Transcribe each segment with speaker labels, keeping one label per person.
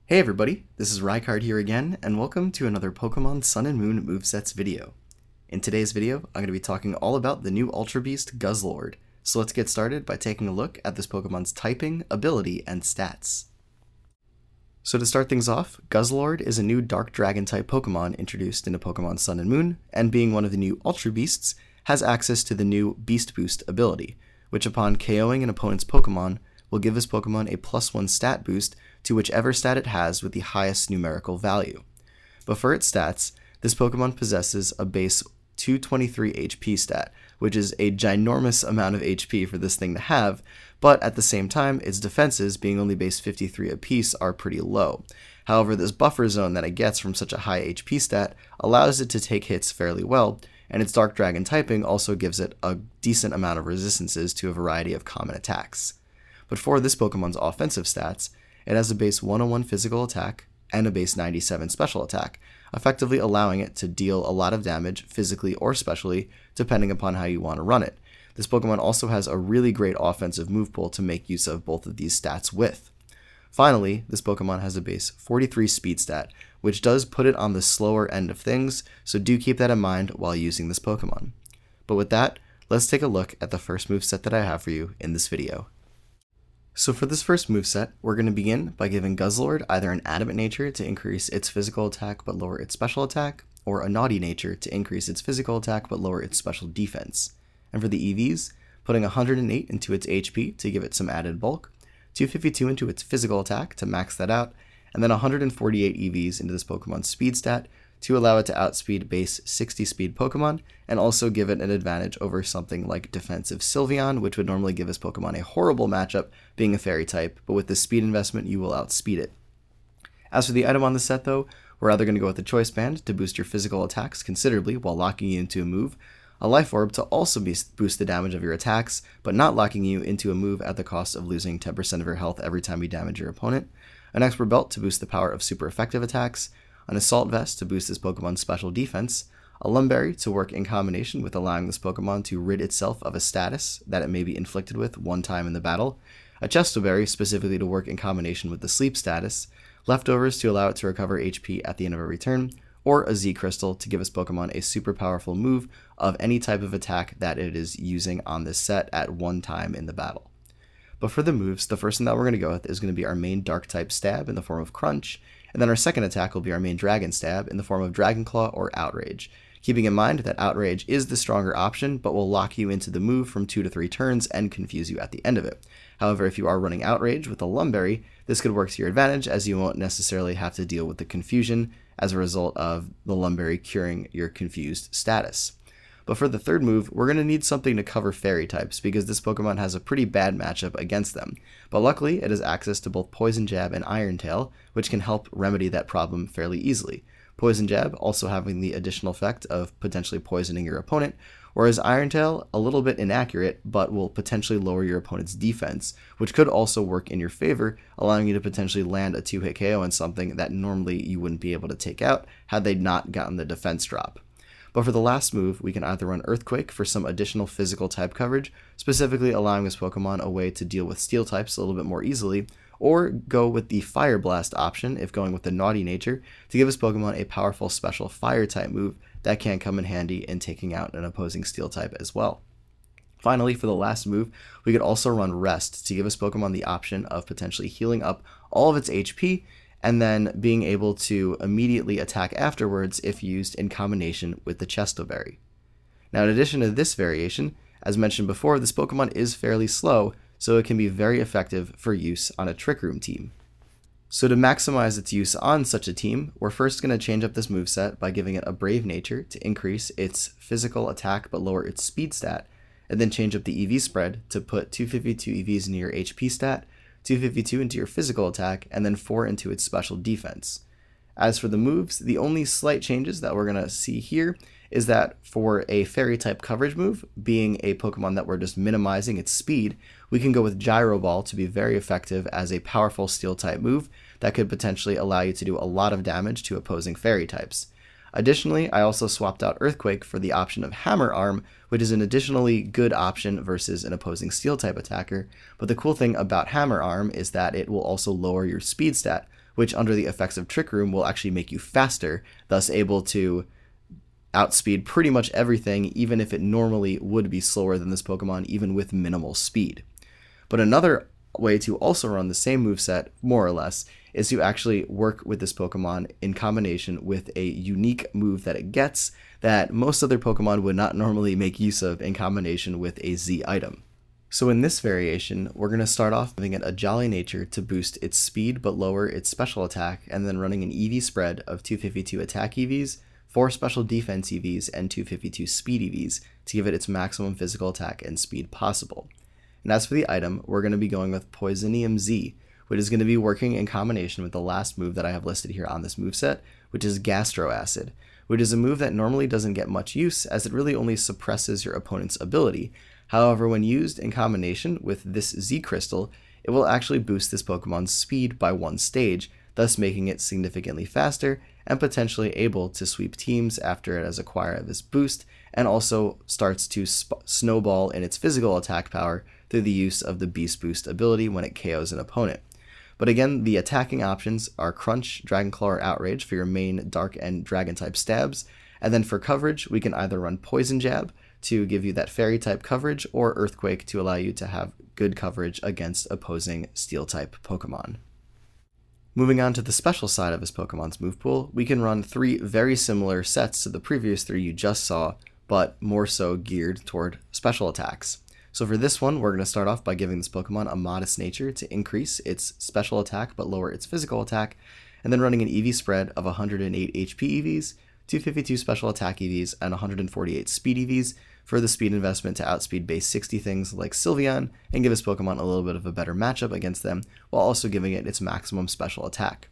Speaker 1: Hey everybody, this is Rykard here again, and welcome to another Pokemon Sun and Moon Movesets video. In today's video, I'm going to be talking all about the new Ultra Beast Guzzlord, so let's get started by taking a look at this Pokemon's typing, ability, and stats. So to start things off, Guzzlord is a new Dark Dragon type Pokemon introduced into Pokemon Sun and Moon, and being one of the new Ultra Beasts, has access to the new Beast Boost ability, which upon KOing an opponent's Pokemon, will give this Pokemon a +1 stat boost to whichever stat it has with the highest numerical value. But for its stats, this Pokemon possesses a base 223 HP stat, which is a ginormous amount of HP for this thing to have, but at the same time, its defenses, being only base 53 apiece, are pretty low. However, this buffer zone that it gets from such a high HP stat allows it to take hits fairly well, and its Dark Dragon typing also gives it a decent amount of resistances to a variety of common attacks. But for this Pokemon's offensive stats, it has a base 101 physical attack and a base 97 special attack, effectively allowing it to deal a lot of damage physically or specially, depending upon how you want to run it. This Pokemon also has a really great offensive move pool to make use of both of these stats with. Finally, this Pokemon has a base 43 speed stat, which does put it on the slower end of things, so do keep that in mind while using this Pokemon. But with that, let's take a look at the first moveset that I have for you in this video. So for this first moveset, we're going to begin by giving Guzzlord either an Adamant Nature to increase its physical attack but lower its special attack, or a Naughty Nature to increase its physical attack but lower its special defense. And for the EVs, putting 108 into its HP to give it some added bulk, 252 into its physical attack to max that out, and then 148 EVs into this Pokemon's speed stat to allow it to outspeed base 60 speed Pokemon, and also give it an advantage over something like defensive Sylveon, which would normally give this Pokemon a horrible matchup being a fairy type, but with this speed investment you will outspeed it. As for the item on the set though, we're either going to go with the Choice Band to boost your physical attacks considerably while locking you into a move, a Life Orb to also boost the damage of your attacks, but not locking you into a move at the cost of losing 10% of your health every time you damage your opponent, an Expert Belt to boost the power of super effective attacks, an Assault Vest to boost this Pokemon's special defense, a Lumberry to work in combination with allowing this Pokemon to rid itself of a status that it may be inflicted with one time in the battle, a Chestoberry specifically to work in combination with the sleep status, Leftovers to allow it to recover HP at the end of every turn, or a Z Crystal to give this Pokemon a super powerful move of any type of attack that it is using on this set at one time in the battle. But for the moves, the first one that we're going to go with is going to be our main Dark type stab in the form of Crunch, and then our second attack will be our main Dragon stab in the form of Dragon Claw or Outrage, keeping in mind that Outrage is the stronger option, but will lock you into the move from 2 to 3 turns and confuse you at the end of it. However, if you are running Outrage with a Lumberry, this could work to your advantage, as you won't necessarily have to deal with the confusion as a result of the Lumberry curing your confused status. But for the third move, we're going to need something to cover fairy types, because this Pokemon has a pretty bad matchup against them. But luckily, it has access to both Poison Jab and Iron Tail, which can help remedy that problem fairly easily. Poison Jab also having the additional effect of potentially poisoning your opponent, whereas Iron Tail, a little bit inaccurate, but will potentially lower your opponent's defense, which could also work in your favor, allowing you to potentially land a 2-hit KO on something that normally you wouldn't be able to take out had they not gotten the defense drop. But for the last move, we can either run Earthquake for some additional physical type coverage, specifically allowing this Pokemon a way to deal with steel types a little bit more easily, or go with the Fire Blast option if going with the Naughty Nature to give this Pokemon a powerful special fire type move that can come in handy in taking out an opposing steel type as well. Finally, for the last move, we could also run Rest to give this Pokemon the option of potentially healing up all of its HP and then being able to immediately attack afterwards if used in combination with the Chestoberry. Now, in addition to this variation, as mentioned before, this Pokemon is fairly slow, so it can be very effective for use on a Trick Room team. So to maximize its use on such a team, we're first going to change up this moveset by giving it a Brave Nature to increase its physical attack but lower its speed stat, and then change up the EV spread to put 252 EVs into your HP stat, 252 into your physical attack, and then 4 into its special defense. As for the moves, the only slight changes that we're going to see here is that for a fairy type coverage move, being a Pokemon that we're just minimizing its speed, we can go with Gyro Ball to be very effective as a powerful steel type move that could potentially allow you to do a lot of damage to opposing fairy types. Additionally, I also swapped out Earthquake for the option of Hammer Arm, which is an additionally good option versus an opposing Steel-type attacker, but the cool thing about Hammer Arm is that it will also lower your speed stat, which under the effects of Trick Room will actually make you faster, thus able to outspeed pretty much everything, even if it normally would be slower than this Pokemon, even with minimal speed. But another way to also run the same moveset, more or less, is to actually work with this Pokemon in combination with a unique move that it gets that most other Pokemon would not normally make use of in combination with a Z item. So in this variation, we're going to start off giving it a Jolly Nature to boost its speed but lower its special attack, and then running an EV spread of 252 attack EVs, 4 special defense EVs, and 252 speed EVs to give it its maximum physical attack and speed possible. And as for the item, we're going to be going with Poisonium Z, which is going to be working in combination with the last move that I have listed here on this moveset, which is Gastro Acid, which is a move that normally doesn't get much use as it really only suppresses your opponent's ability. However, when used in combination with this Z Crystal, it will actually boost this Pokemon's speed by 1 stage, thus making it significantly faster and potentially able to sweep teams after it has acquired this boost, and also starts to snowball in its physical attack power through the use of the Beast Boost ability when it KOs an opponent. But again, the attacking options are Crunch, Dragon Claw, or Outrage for your main Dark and Dragon type stabs, and then for coverage, we can either run Poison Jab to give you that Fairy type coverage, or Earthquake to allow you to have good coverage against opposing Steel type Pokemon. Moving on to the special side of this Pokemon's move pool, we can run 3 very similar sets to the previous 3 you just saw, but more so geared toward special attacks. So for this one, we're going to start off by giving this Pokemon a Modest Nature to increase its special attack but lower its physical attack, and then running an EV spread of 108 HP EVs, 252 special attack EVs, and 148 speed EVs for the speed investment to outspeed base 60 things like Sylveon and give this Pokemon a little bit of a better matchup against them, while also giving it its maximum special attack.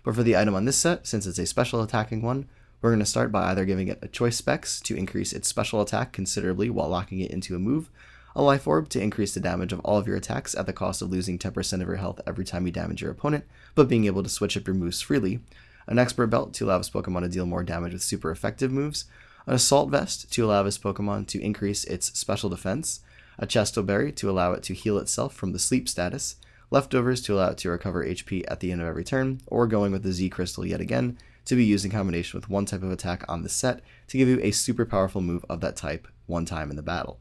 Speaker 1: But for the item on this set, since it's a special attacking one, we're going to start by either giving it a Choice Specs to increase its special attack considerably while locking it into a move, a Life Orb to increase the damage of all of your attacks at the cost of losing 10% of your health every time you damage your opponent, but being able to switch up your moves freely, an Expert Belt to allow this Pokemon to deal more damage with super effective moves, an Assault Vest to allow this Pokemon to increase its special defense, a Chesto Berry to allow it to heal itself from the sleep status, Leftovers to allow it to recover HP at the end of every turn, or going with the Z Crystal yet again to be used in combination with one type of attack on the set to give you a super powerful move of that type one time in the battle.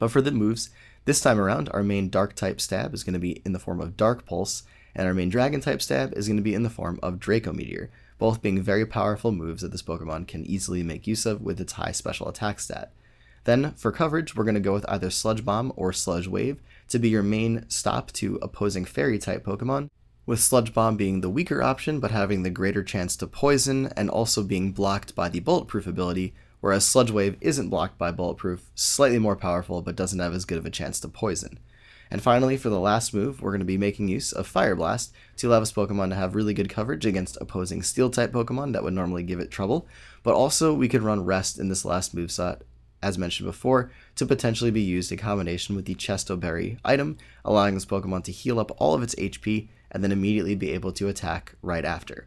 Speaker 1: But for the moves, this time around, our main Dark type stab is going to be in the form of Dark Pulse, and our main Dragon type stab is going to be in the form of Draco Meteor, both being very powerful moves that this Pokemon can easily make use of with its high special attack stat. Then, for coverage, we're going to go with either Sludge Bomb or Sludge Wave to be your main stop to opposing Fairy type Pokemon, with Sludge Bomb being the weaker option but having the greater chance to poison and also being blocked by the Bulletproof ability, whereas Sludge Wave isn't blocked by Bulletproof, slightly more powerful but doesn't have as good of a chance to poison. And finally, for the last move, we're going to be making use of Fire Blast to allow this Pokemon to have really good coverage against opposing Steel-type Pokemon that would normally give it trouble, but also we could run Rest in this last moveset, as mentioned before, to potentially be used in combination with the Chesto Berry item, allowing this Pokemon to heal up all of its HP and then immediately be able to attack right after.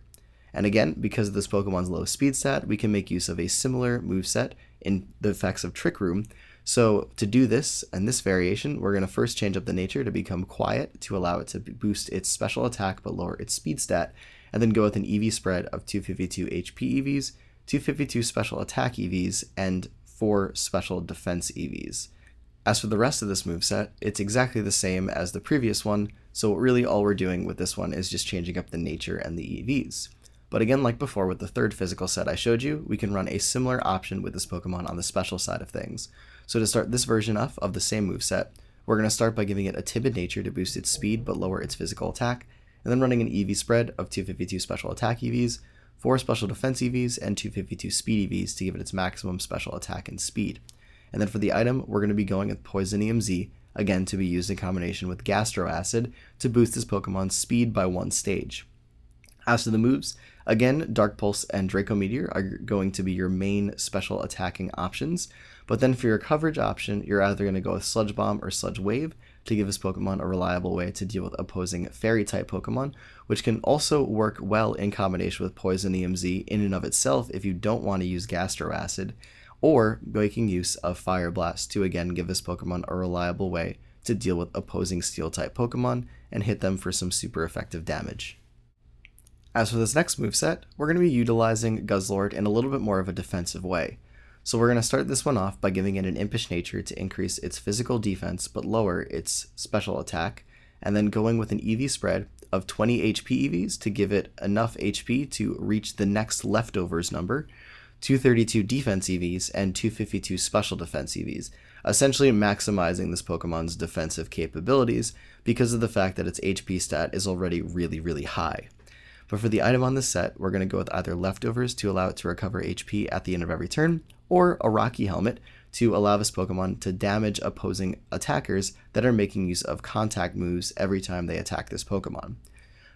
Speaker 1: And again, because of this Pokemon's low speed stat, we can make use of a similar moveset in the effects of Trick Room. So to do this, and this variation, we're going to first change up the nature to become Quiet to allow it to boost its special attack but lower its speed stat, and then go with an EV spread of 252 HP EVs, 252 special attack EVs, and 4 special defense EVs. As for the rest of this moveset, it's exactly the same as the previous one, so really all we're doing with this one is just changing up the nature and the EVs. But again, like before with the third physical set I showed you, we can run a similar option with this Pokemon on the special side of things. So to start this version off of the same moveset, we're going to start by giving it a Timid Nature to boost its speed but lower its physical attack, and then running an EV spread of 252 special attack EVs, 4 special defense EVs, and 252 speed EVs to give it its maximum special attack and speed. And then for the item, we're going to be going with Poisonium Z, again to be used in combination with Gastro Acid to boost this Pokemon's speed by 1 stage. As for the moves, again, Dark Pulse and Draco Meteor are going to be your main special attacking options, but then for your coverage option, you're either going to go with Sludge Bomb or Sludge Wave to give this Pokemon a reliable way to deal with opposing Fairy-type Pokemon, which can also work well in combination with Poisonium Z in and of itself if you don't want to use Gastro Acid, or making use of Fire Blast to again give this Pokemon a reliable way to deal with opposing Steel-type Pokemon and hit them for some super effective damage. As for this next moveset, we're going to be utilizing Guzzlord in a little bit more of a defensive way. So we're going to start this one off by giving it an impish nature to increase its physical defense but lower its special attack, and then going with an EV spread of 20 HP EVs to give it enough HP to reach the next leftovers number, 232 defense EVs, and 252 special defense EVs, essentially maximizing this Pokemon's defensive capabilities because of the fact that its HP stat is already really high. But for the item on this set, we're going to go with either leftovers to allow it to recover HP at the end of every turn, or a Rocky Helmet to allow this Pokemon to damage opposing attackers that are making use of contact moves every time they attack this Pokemon.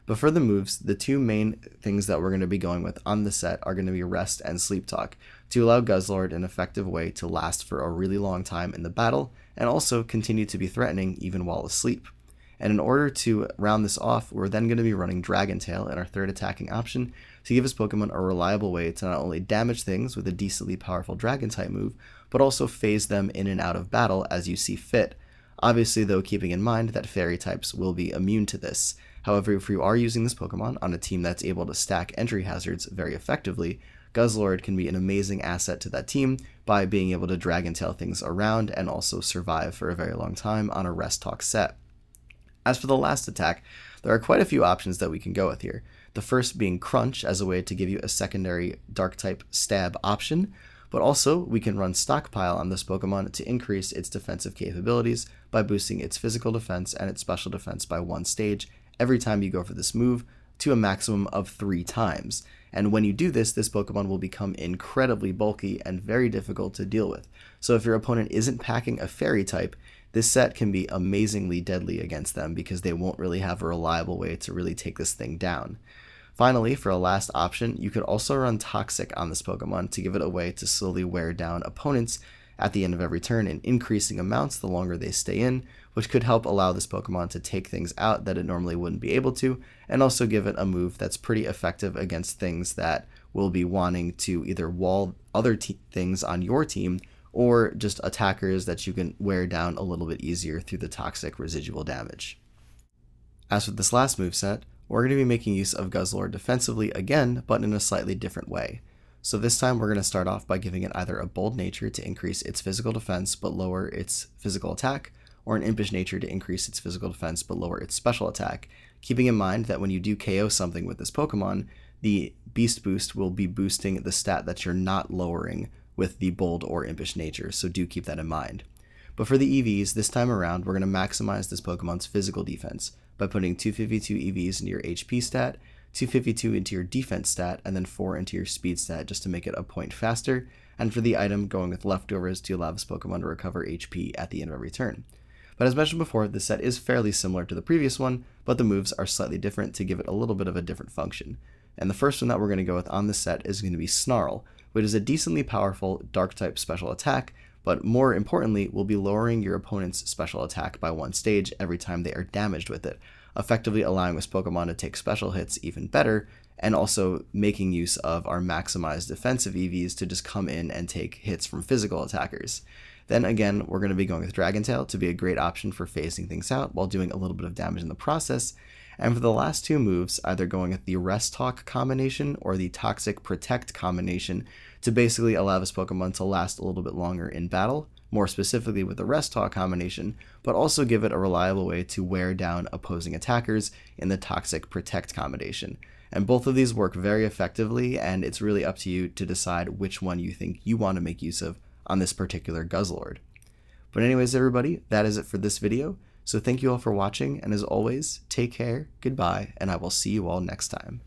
Speaker 1: But for the moves, the two main things that we're going to be going with on the set are going to be Rest and Sleep Talk, to allow Guzzlord an effective way to last for a really long time in the battle, and also continue to be threatening even while asleep. And in order to round this off, we're then going to be running Dragon Tail in our third attacking option to give this Pokemon a reliable way to not only damage things with a decently powerful Dragon-type move, but also phase them in and out of battle as you see fit. Obviously though, keeping in mind that Fairy types will be immune to this. However, if you are using this Pokemon on a team that's able to stack entry hazards very effectively, Guzzlord can be an amazing asset to that team by being able to Dragon Tail things around and also survive for a very long time on a Rest Talk set. As for the last attack, there are quite a few options that we can go with here. The first being Crunch as a way to give you a secondary Dark-type stab option, but also we can run Stockpile on this Pokemon to increase its defensive capabilities by boosting its physical defense and its special defense by 1 stage every time you go for this move to a maximum of 3 times. And when you do this, this Pokemon will become incredibly bulky and very difficult to deal with. So if your opponent isn't packing a Fairy type, this set can be amazingly deadly against them because they won't really have a reliable way to really take this thing down. Finally, for a last option, you could also run Toxic on this Pokemon to give it a way to slowly wear down opponents at the end of every turn in increasing amounts the longer they stay in, which could help allow this Pokemon to take things out that it normally wouldn't be able to, and also give it a move that's pretty effective against things that will be wanting to either wall other things on your team or just attackers that you can wear down a little bit easier through the toxic residual damage. As with this last moveset, we're going to be making use of Guzzlord defensively again, but in a slightly different way. So this time we're going to start off by giving it either a Bold Nature to increase its physical defense but lower its physical attack, or an Impish Nature to increase its physical defense but lower its special attack, keeping in mind that when you do KO something with this Pokemon, the Beast Boost will be boosting the stat that you're not lowering with the Bold or Impish Nature, so do keep that in mind. But for the EVs, this time around, we're going to maximize this Pokemon's physical defense by putting 252 EVs into your HP stat, 252 into your defense stat, and then 4 into your speed stat just to make it a point faster, and for the item, going with leftovers to allow this Pokemon to recover HP at the end of every turn. But as mentioned before, this set is fairly similar to the previous one, but the moves are slightly different to give it a little bit of a different function. And the first one that we're going to go with on this set is going to be Snarl, which is a decently powerful Dark-type special attack, but more importantly, will be lowering your opponent's special attack by 1 stage every time they are damaged with it, effectively allowing this Pokemon to take special hits even better, and also making use of our maximized defensive EVs to just come in and take hits from physical attackers. Then again, we're going to be going with Dragon Tail to be a great option for phasing things out while doing a little bit of damage in the process. And for the last 2 moves, either going with the Rest Talk combination or the Toxic Protect combination to basically allow this Pokemon to last a little bit longer in battle, more specifically with the Rest Talk combination, but also give it a reliable way to wear down opposing attackers in the Toxic Protect combination. And both of these work very effectively, and it's really up to you to decide which one you think you want to make use of on this particular Guzzlord. But anyways, everybody, that is it for this video. So thank you all for watching, and as always, take care, goodbye, and I will see you all next time.